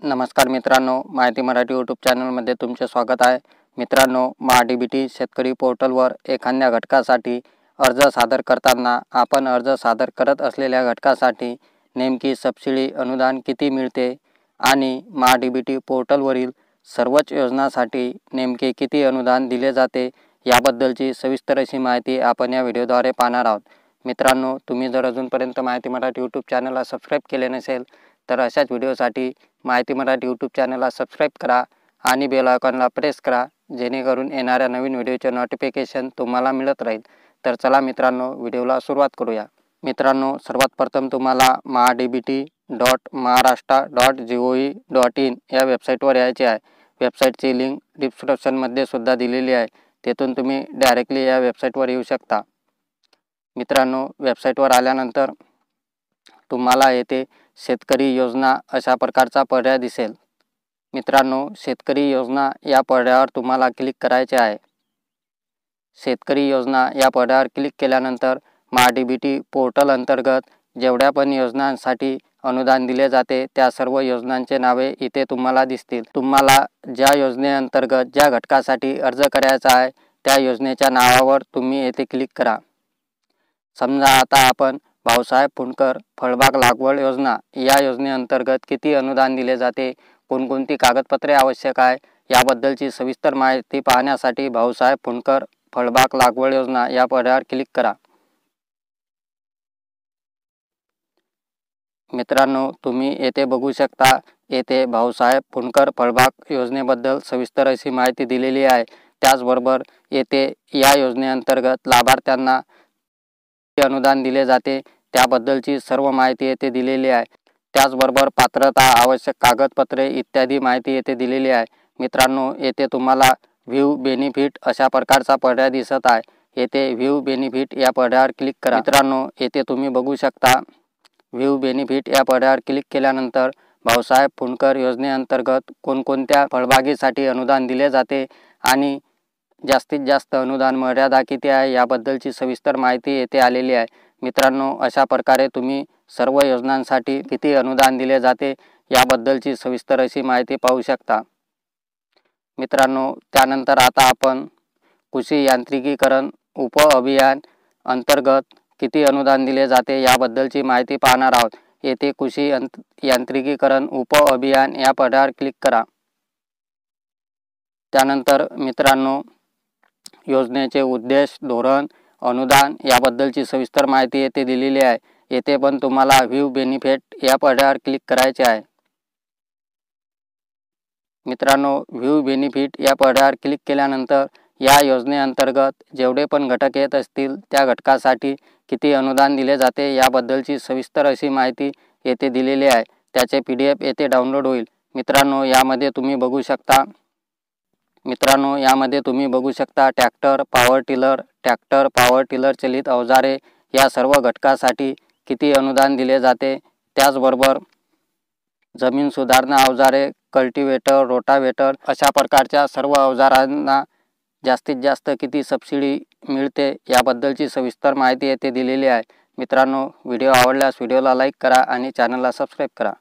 नमस्कार मित्रांनो, माहिती मराठी यूट्यूब चॅनलमध्ये तुमचे स्वागत आहे. मित्रांनो, महाडीबीटी शेतकरी पोर्टलवर एखाद्या घटकासाठी अर्ज सादर करताना आपण अर्ज सादर करत असलेल्या घटकासाठी नेमकी सबसिडी अनुदान किती मिळते आणि महाडीबीटी पोर्टलवरील सर्वच योजनांसाठी नेमके किती अनुदान दिले जाते याबद्दलची सविस्तर अशी माहिती आपण या व्हिडिओद्वारे पाहणार आहोत. मित्रांनो, तुम्ही जर अजूनपर्यंत माहिती मराठी यूट्यूब चॅनलला सबस्क्राईब केले नसेल तर अशाच व्हिडिओसाठी माहिती मराठी यूट्यूब चॅनलला सबस्क्राईब करा आणि बेल आयकॉनला प्रेस करा, जेणेकरून येणाऱ्या नवीन व्हिडिओचे नोटिफिकेशन तुम्हाला मिळत राहील. तर चला मित्रांनो, व्हिडिओला सुरुवात करूया. मित्रांनो, सर्वात प्रथम तुम्हाला mahadbt.maharashtra.gov.in या वेबसाईटवर यायचे आहे. वेबसाईटची लिंक डिस्क्रिप्शनमध्ये सुद्धा दिलेली आहे. तेथून तुम्ही डायरेक्टली या वेबसाईटवर येऊ शकता. मित्रांनो, वेबसाईटवर आल्यानंतर तुम्हाला येथे शेतकरी योजना अशा प्रकारचा पर्याय दिसेल. मित्रांनो, शेतकरी योजना या पर्यायावर तुम्हाला क्लिक करायचे आहे. शेतकरी योजना या पर्यायावर क्लिक केल्यानंतर महाडीबीटी पोर्टल अंतर्गत जेवढ्या पण योजनांसाठी अनुदान दिले जाते त्या सर्व योजनांचे नावे इथे तुम्हाला दिसतील. तुम्हाला ज्या योजनेअंतर्गत ज्या घटकासाठी अर्ज करायचा आहे त्या योजनेच्या नावावर तुम्ही येथे क्लिक करा. समजा आता आपण भाऊसाहेब फुंडकर फळबाग लागवड योजना या योजनेअंतर्गत किती अनुदान दिले जाते, कोणकोणती कागदपत्रे आवश्यक आहे याबद्दलची सविस्तर माहिती पाहण्यासाठी भाऊसाहेब फुंडकर फळबाग लागवड योजना या पर्यायावर क्लिक करा. मित्रांनो, तुम्ही येथे बघू शकता, येथे भाऊसाहेब फुंडकर फळबाग योजनेबद्दल सविस्तर अशी माहिती दिलेली आहे. त्याचबरोबर येथे या योजनेअंतर्गत लाभार्थ्यांना अनुदान दिले जाते त्याबद्दलची सर्व माहिती येथे दिलेली आहे. त्याचबरोबर पात्रता, आवश्यक कागदपत्रे इत्यादी माहिती येथे दिलेली आहे. मित्रांनो, येथे तुम्हाला व्ह्यू बेनिफिट अशा प्रकारचा पर्याय दिसत आहे. येथे व्ह्यू बेनिफिट या पर्यायावर क्लिक करा. मित्रांनो, येथे तुम्ही बघू शकता, व्ह्यू बेनिफिट या पर्यायावर क्लिक केल्यानंतर भाऊसाहेब फुंडकर योजनेअंतर्गत कोणकोणत्या फळबागेसाठी अनुदान दिले जाते आणि जास्तीत जास्त अनुदान मर्यादा किती आहे याबद्दलची सविस्तर माहिती येथे आलेली आहे. मित्रांनो, अशा प्रकारे तुम्ही सर्व योजनांसाठी किती अनुदान दिले जाते याबद्दलची सविस्तर अशी माहिती पाहू शकता. मित्रांनो, त्यानंतर आता आपण कृषी यांत्रिकीकरण उप अभियान अंतर्गत किती अनुदान दिले जाते याबद्दलची माहिती पाहणार आहोत. येथे कृषी यांत्रिकीकरण उप अभियान या पर्यायावर क्लिक करा. त्यानंतर मित्रांनो, योजनेचे उद्देश, धोरण, अनुदान याबद्दलची सविस्तर माहिती येथे दिलेली आहे. येथे पण तुम्हाला व्ह्यू बेनिफिट या पर्यायावर क्लिक करायचे आहे. मित्रांनो, व्ह्यू बेनिफिट या पर्यायावर क्लिक केल्यानंतर या योजनेअंतर्गत जेवढे पण घटक येत असतील त्या घटकासाठी किती अनुदान दिले जाते याबद्दलची सविस्तर अशी माहिती येथे दिलेली आहे. त्याचे PDF येथे डाउनलोड होईल. मित्रांनो, यामध्ये तुम्ही बघू शकता ट्रॅक्टर, पॉवर टिलर चलित अवजारे या सर्व घटकासाठी किती अनुदान दिले जाते. त्याचबरोबर जमीन सुधारणा अवजारे, कल्टिवेटर, रोटावेटर अशा प्रकारच्या सर्व अवजारांना जास्तीत जास्त किती सबसिडी मिळते याबद्दलची सविस्तर माहिती येथे दिलेली आहे. मित्रांनो, व्हिडिओ आवडल्यास व्हिडिओला लाईक करा आणि चॅनलला सबस्क्राईब करा.